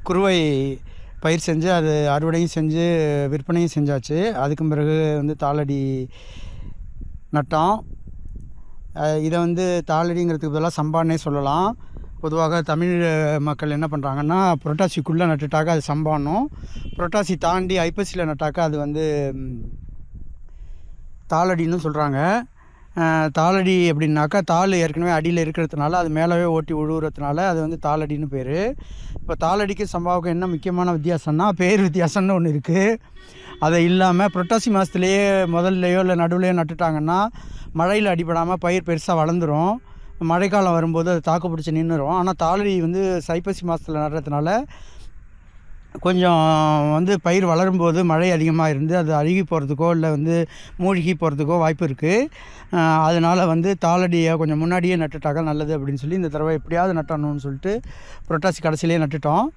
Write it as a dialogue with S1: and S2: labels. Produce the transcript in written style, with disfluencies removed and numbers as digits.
S1: குறுவை பயிர் செஞ்சு அது அறுவடையும் செஞ்சு விற்பனையும் செஞ்சாச்சு. அதுக்கும் பிறகு வந்து தாளடி நட்டோம். இதை வந்து தாளடிங்கிறதுக்கு பதிலாக சம்பான்னே சொல்லலாம். பொதுவாக தமிழ் மக்கள் என்ன பண்ணுறாங்கன்னா, புரட்டாசிக்குள்ளே நட்டுட்டாக்கா அது சம்பான்னும், புரட்டாசி தாண்டி ஐப்பசியில் நட்டாக்கா அது வந்து தாளடின்னு சொல்கிறாங்க. தாளடி அப்படின்னாக்கா தாள் ஏற்கனவே அடியில் இருக்கிறதுனால அது மேலவே ஓட்டி உழுவுறதுனால அது வந்து தாளடின்னு பேர். இப்போ தாளடிக்கு சம்பாவுக்கும் என்ன முக்கியமான வித்தியாசம்னா, பேர் வித்தியாசம்னு ஒன்று இருக்குது. அதை இல்லாமல் புரட்டாசி மாதத்துலேயே முதல்லையோ இல்லை நடுவுலையோ நட்டுட்டாங்கன்னா மழையில் அடிபடாமல் பயிர் பெருசாக வளர்ந்துடும். மழைக்காலம் வரும்போது அது தாக்கு பிடிச்சி நின்றுடும். ஆனால் தாளடி வந்து ஐப்பசி மாதத்தில் நடுறதுனால கொஞ்சம் வந்து பயிர் வளரும்போது மழை அதிகமாக இருந்து அது அழுகி போகிறதுக்கோ இல்லை வந்து மூழ்கி போகிறதுக்கோ வாய்ப்பு இருக்குது. அதனால் வந்து தாளடியை கொஞ்சம் முன்னாடியே நட்டுட்டாக்கா நல்லது அப்படின்னு சொல்லி இந்த தடவை எப்படியாவது நட்டணும்னு சொல்லிட்டு புரட்டாசி கடைசியிலே நட்டுட்டோம்.